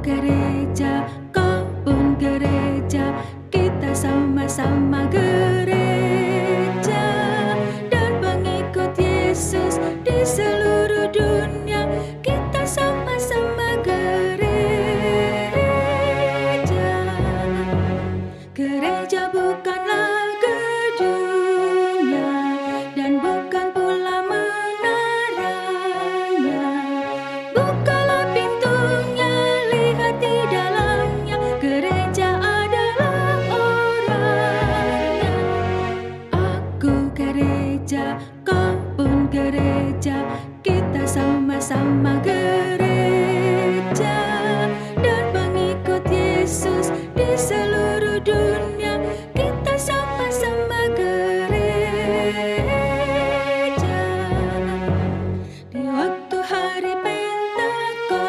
gereja, kau pun gereja, kita sama-sama gereja dan pengikut Yesus di seluruh dunia, kita sama-sama gereja. Gereja bukanlah gedungnya dan bukan pula menaranya. Bukalah pintunya, lihat di dalamnya, gereja adalah orangnya. Aku gereja, kau pun gereja, kita sama-sama gereja dan pengikut Yesus di seluruh dunia, kita sama-sama gereja. Di waktu hari Pentakosta,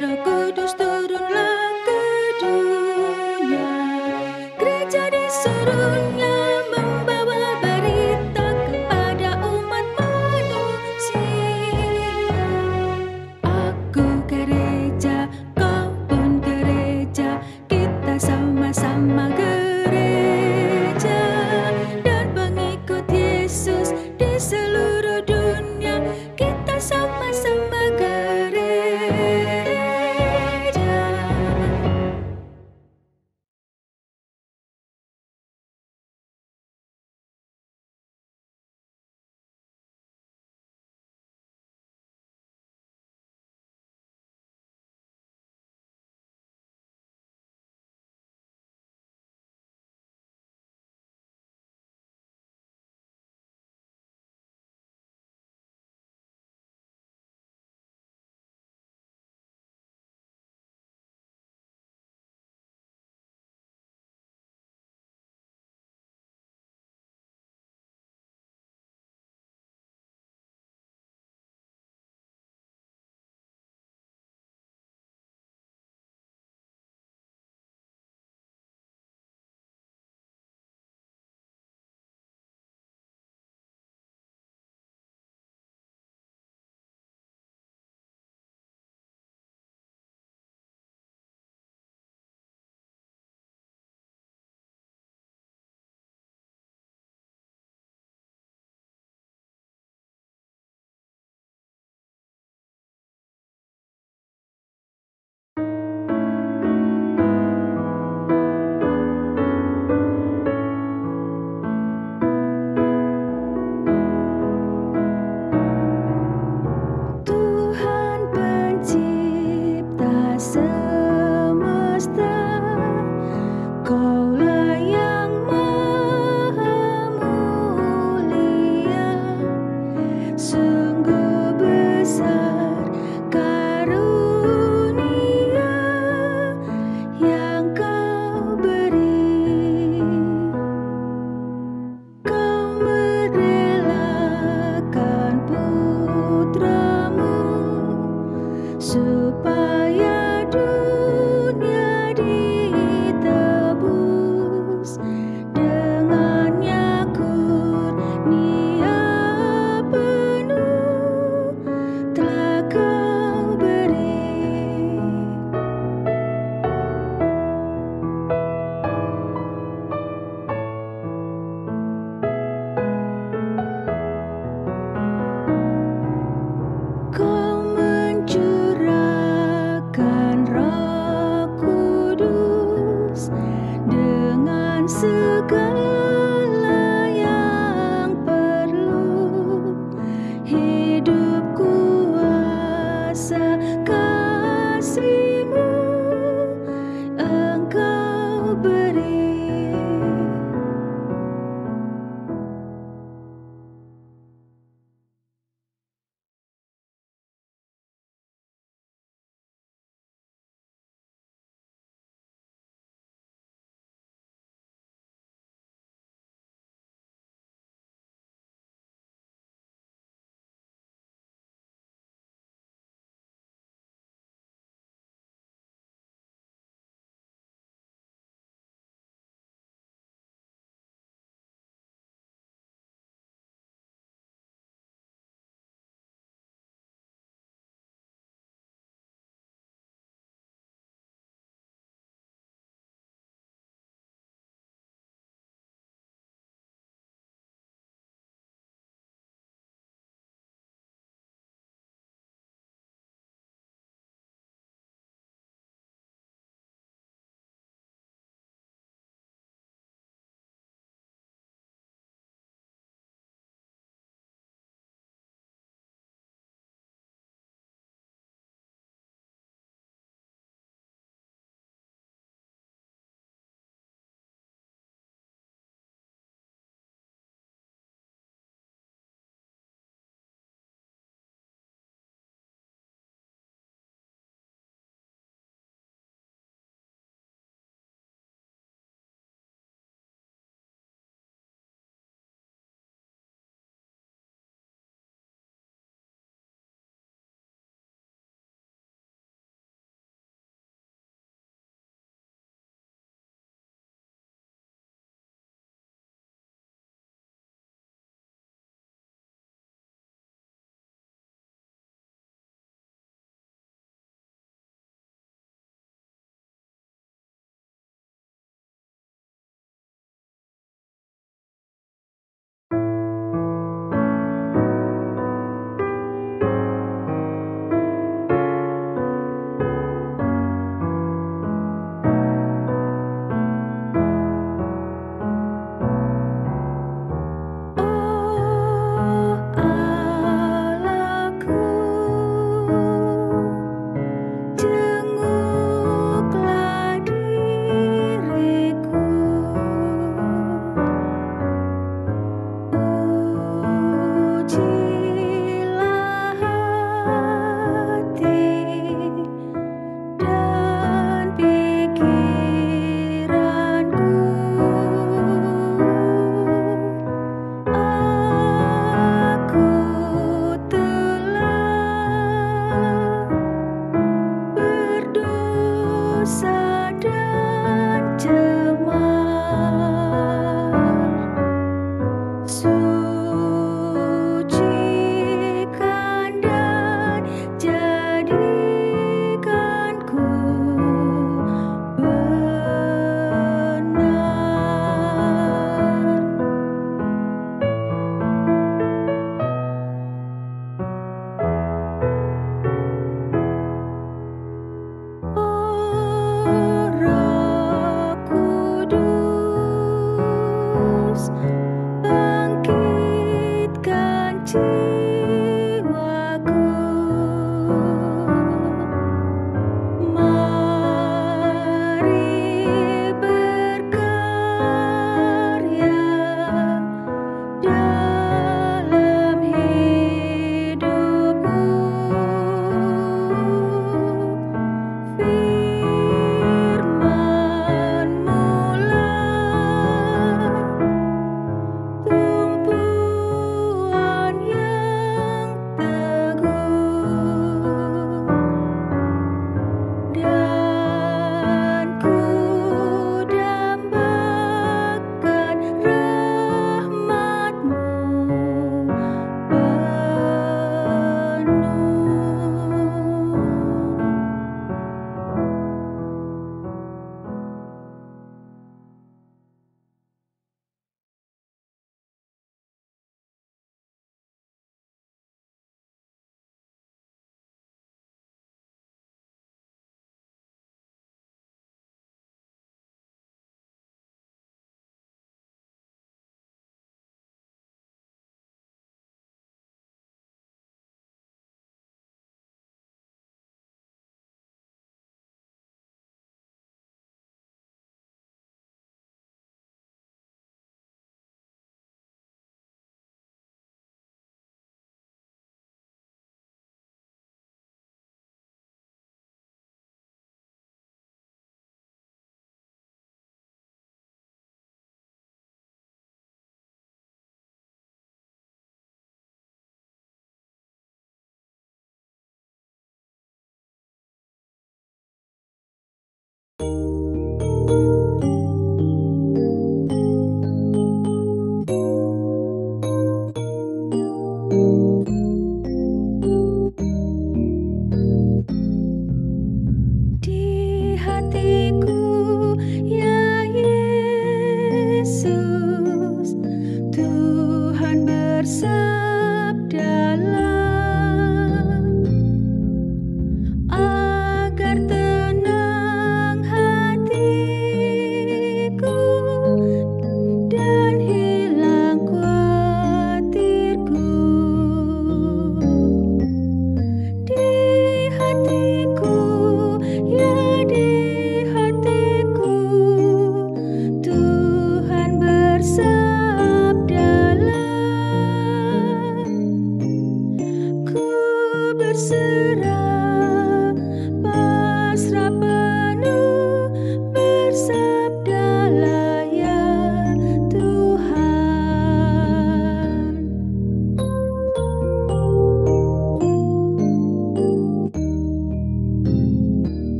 Roh Kudus turunlah ke dunia. Gereja disuruhnya membawa berita kepada umat manusia. Aku gereja, kau pun gereja, kita sama-sama gereja dan pengikut Yesus di seluruh dunia, kita sama-sama gereja.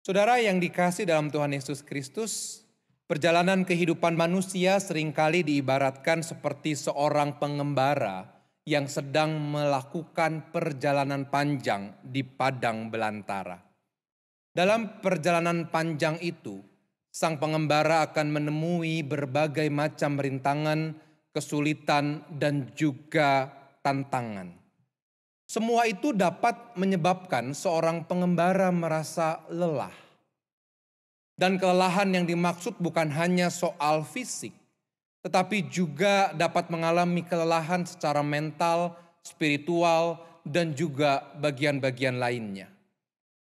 Saudara yang dikasih dalam Tuhan Yesus Kristus, perjalanan kehidupan manusia seringkali diibaratkan seperti seorang pengembara yang sedang melakukan perjalanan panjang di padang belantara. Dalam perjalanan panjang itu, sang pengembara akan menemui berbagai macam rintangan, kesulitan, dan juga tantangan. Semua itu dapat menyebabkan seorang pengembara merasa lelah. Dan kelelahan yang dimaksud bukan hanya soal fisik, tetapi juga dapat mengalami kelelahan secara mental, spiritual, dan juga bagian-bagian lainnya.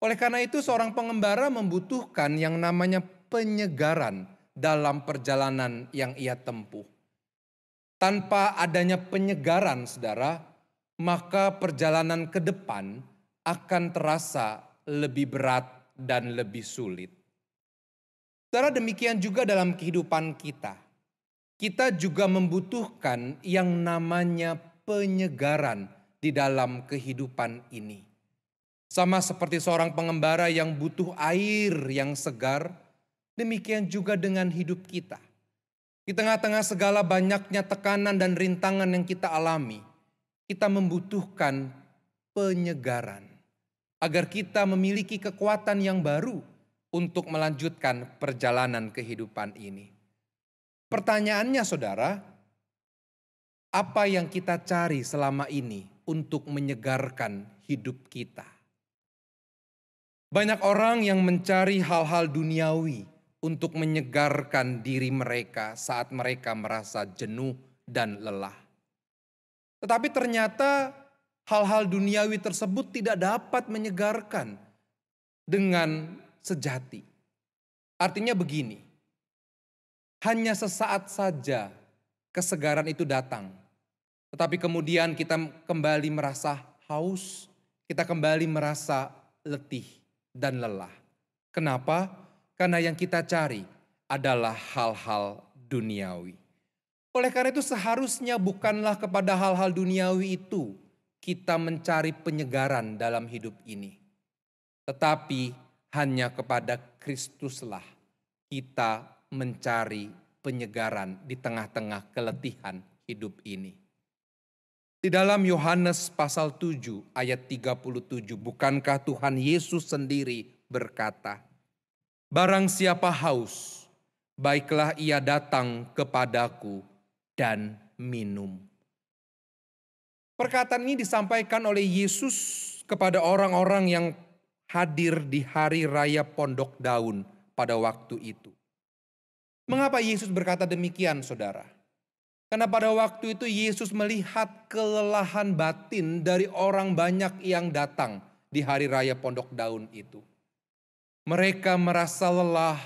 Oleh karena itu seorang pengembara membutuhkan yang namanya penyegaran dalam perjalanan yang ia tempuh. Tanpa adanya penyegaran, saudara, maka perjalanan ke depan akan terasa lebih berat dan lebih sulit. Saudara, demikian juga dalam kehidupan kita. Kita juga membutuhkan yang namanya penyegaran di dalam kehidupan ini. Sama seperti seorang pengembara yang butuh air yang segar, demikian juga dengan hidup kita. Di tengah-tengah segala banyaknya tekanan dan rintangan yang kita alami, kita membutuhkan penyegaran agar kita memiliki kekuatan yang baru untuk melanjutkan perjalanan kehidupan ini. Pertanyaannya saudara, apa yang kita cari selama ini untuk menyegarkan hidup kita? Banyak orang yang mencari hal-hal duniawi untuk menyegarkan diri mereka saat mereka merasa jenuh dan lelah. Tetapi ternyata hal-hal duniawi tersebut tidak dapat menyegarkan dengan sejati. Artinya begini, hanya sesaat saja kesegaran itu datang. Tetapi kemudian kita kembali merasa haus, kita kembali merasa letih dan lelah. Kenapa? Karena yang kita cari adalah hal-hal duniawi. Oleh karena itu seharusnya bukanlah kepada hal-hal duniawi itu kita mencari penyegaran dalam hidup ini. Tetapi hanya kepada Kristuslah kita mencari penyegaran di tengah-tengah keletihan hidup ini. Di dalam Yohanes pasal 7 ayat 37, bukankah Tuhan Yesus sendiri berkata, "Barang siapa haus, baiklah ia datang kepadaku dan minum." Perkataan ini disampaikan oleh Yesus kepada orang-orang yang hadir di hari raya Pondok Daun pada waktu itu. Mengapa Yesus berkata demikian, saudara? Karena pada waktu itu Yesus melihat kelelahan batin dari orang banyak yang datang di hari raya Pondok Daun itu. Mereka merasa lelah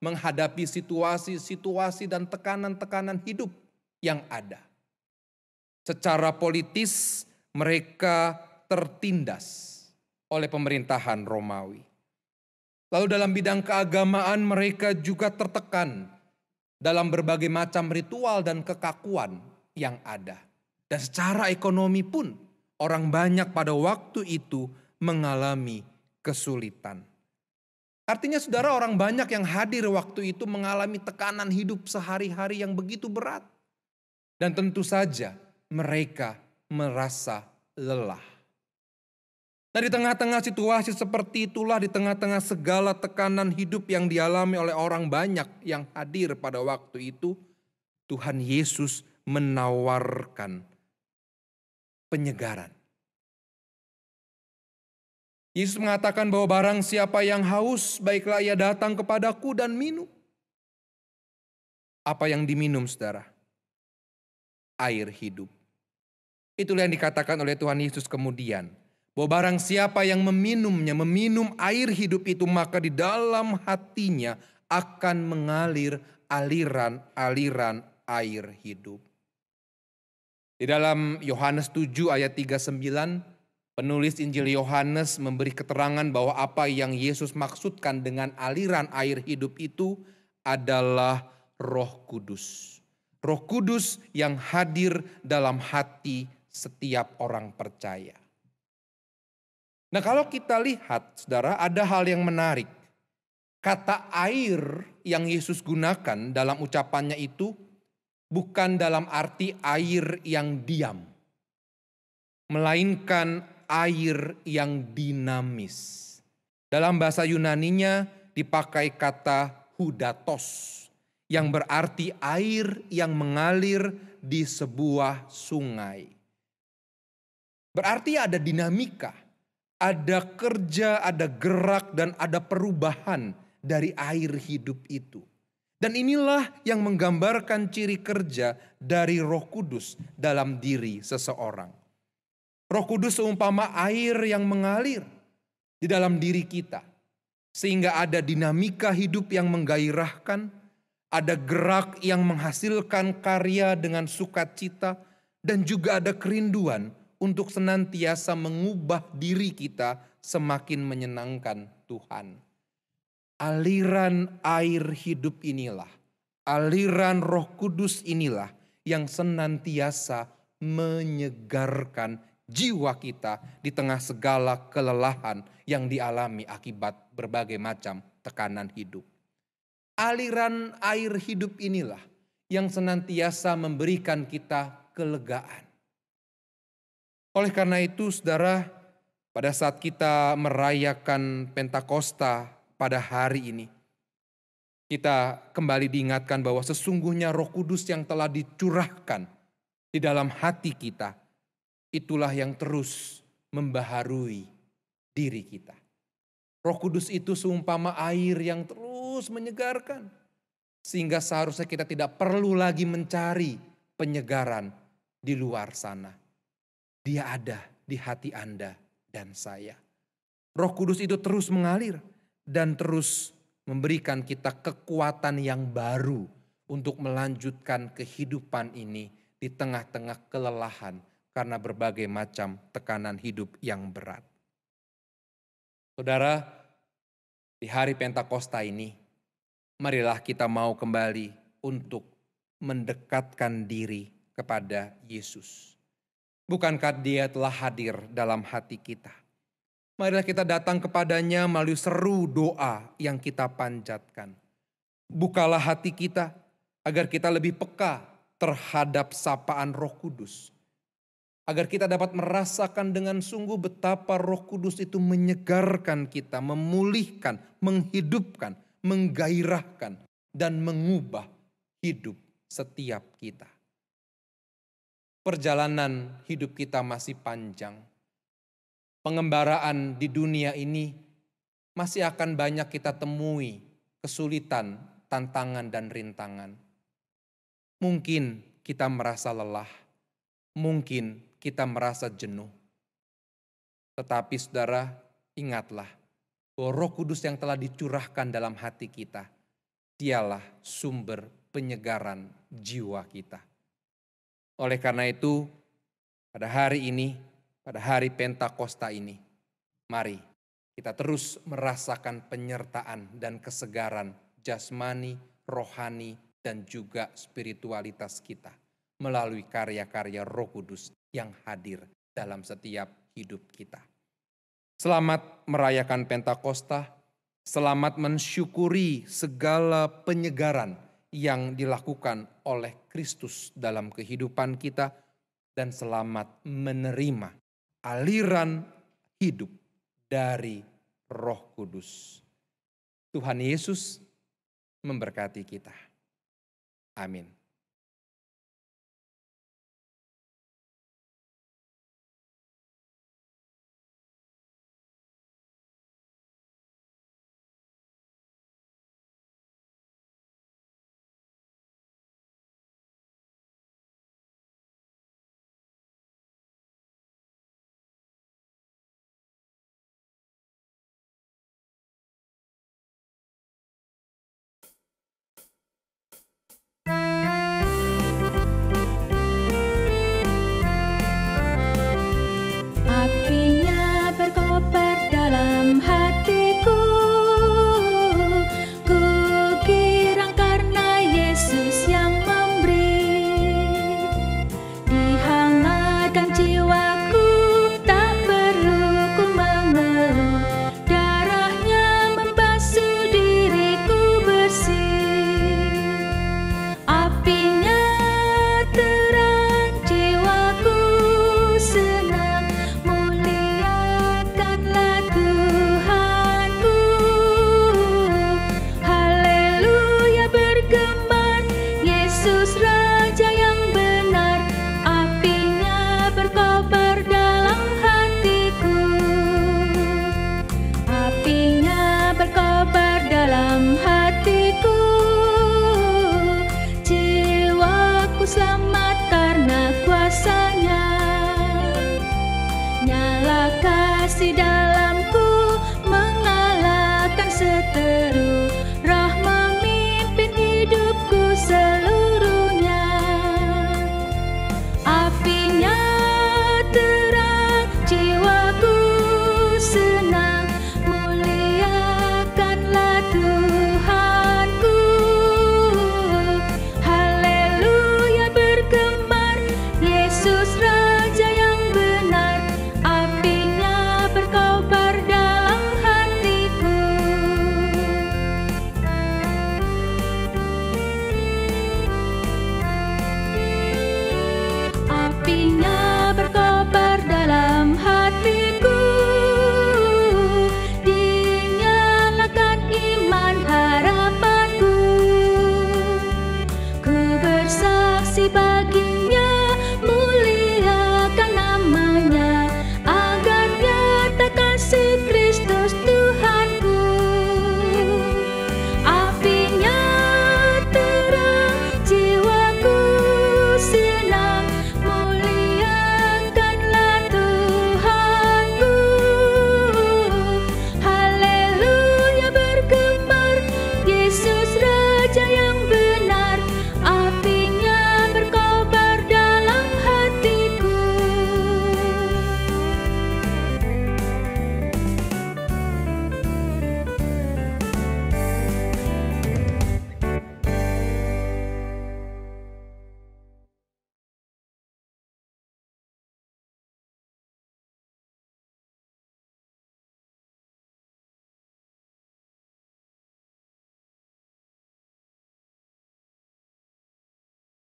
menghadapi situasi-situasi dan tekanan-tekanan hidup yang ada. Secara politis mereka tertindas oleh pemerintahan Romawi. Lalu dalam bidang keagamaan mereka juga tertekan dalam berbagai macam ritual dan kekakuan yang ada. Dan secara ekonomi pun orang banyak pada waktu itu mengalami kesulitan. Artinya saudara, orang banyak yang hadir waktu itu mengalami tekanan hidup sehari-hari yang begitu berat. Dan tentu saja mereka merasa lelah. Nah, di tengah-tengah situasi seperti itulah, di tengah-tengah segala tekanan hidup yang dialami oleh orang banyak yang hadir pada waktu itu, Tuhan Yesus menawarkan penyegaran. Yesus mengatakan bahwa barang siapa yang haus, baiklah ia datang kepadaku dan minum. Apa yang diminum, saudara? Air hidup. Itulah yang dikatakan oleh Tuhan Yesus kemudian. Bahwa barang siapa yang meminumnya, meminum air hidup itu, maka di dalam hatinya akan mengalir aliran-aliran air hidup. Di dalam Yohanes 7 ayat 39, penulis Injil Yohanes memberi keterangan bahwa apa yang Yesus maksudkan dengan aliran air hidup itu adalah Roh Kudus. Roh Kudus yang hadir dalam hati setiap orang percaya. Nah, kalau kita lihat, saudara, ada hal yang menarik Kata air yang Yesus gunakan dalam ucapannya itu bukan dalam arti air yang diam, melainkan air yang dinamis. Dalam bahasa Yunaninya dipakai kata hudatos, yang berarti air yang mengalir di sebuah sungai. Berarti ada dinamika, ada kerja, ada gerak, dan ada perubahan dari air hidup itu. Dan inilah yang menggambarkan ciri kerja dari Roh Kudus dalam diri seseorang. Roh Kudus seumpama air yang mengalir di dalam diri kita, sehingga ada dinamika hidup yang menggairahkan, ada gerak yang menghasilkan karya dengan sukacita, dan juga ada kerinduan untuk senantiasa mengubah diri kita semakin menyenangkan Tuhan. Aliran air hidup inilah, aliran Roh Kudus inilah yang senantiasa menyegarkan jiwa kita di tengah segala kelelahan yang dialami akibat berbagai macam tekanan hidup. Aliran air hidup inilah yang senantiasa memberikan kita kelegaan. Oleh karena itu, saudara, pada saat kita merayakan Pentakosta pada hari ini, kita kembali diingatkan bahwa sesungguhnya Roh Kudus yang telah dicurahkan di dalam hati kita, itulah yang terus membaharui diri kita. Roh Kudus itu seumpama air yang terus menyegarkan, sehingga seharusnya kita tidak perlu lagi mencari penyegaran di luar sana. Dia ada di hati Anda dan saya. Roh Kudus itu terus mengalir dan terus memberikan kita kekuatan yang baru untuk melanjutkan kehidupan ini di tengah-tengah kelelahan karena berbagai macam tekanan hidup yang berat. Saudara, di hari Pentakosta ini, marilah kita mau kembali untuk mendekatkan diri kepada Yesus. Bukankah Dia telah hadir dalam hati kita? Marilah kita datang kepadanya melalui seru doa yang kita panjatkan. Bukalah hati kita agar kita lebih peka terhadap sapaan Roh Kudus. Agar kita dapat merasakan dengan sungguh betapa Roh Kudus itu menyegarkan kita, memulihkan, menghidupkan, menggairahkan, dan mengubah hidup setiap kita. Perjalanan hidup kita masih panjang. Pengembaraan di dunia ini masih akan banyak kita temui kesulitan, tantangan, dan rintangan. Mungkin kita merasa lelah, mungkin kita merasa jenuh. Tetapi saudara, ingatlah bahwa Roh Kudus yang telah dicurahkan dalam hati kita, Dialah sumber penyegaran jiwa kita. Oleh karena itu, pada hari ini, pada hari Pentakosta ini, mari kita terus merasakan penyertaan dan kesegaran jasmani, rohani, dan juga spiritualitas kita melalui karya-karya Roh Kudus yang hadir dalam setiap hidup kita. Selamat merayakan Pentakosta, selamat mensyukuri segala penyegaran yang dilakukan oleh Kristus dalam kehidupan kita, dan selamat menerima aliran hidup dari Roh Kudus. Tuhan Yesus memberkati kita. Amin.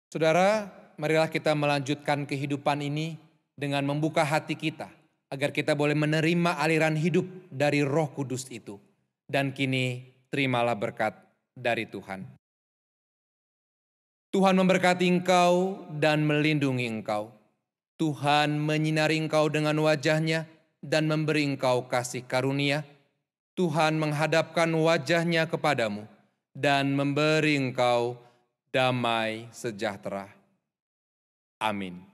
Saudara, marilah kita melanjutkan kehidupan ini dengan membuka hati kita, agar kita boleh menerima aliran hidup dari Roh Kudus itu. Dan kini terimalah berkat dari Tuhan. Tuhan memberkati engkau dan melindungi engkau. Tuhan menyinari engkau dengan wajah-Nya dan memberi engkau kasih karunia. Tuhan menghadapkan wajah-Nya kepadamu dan memberi engkau damai sejahtera. Amin.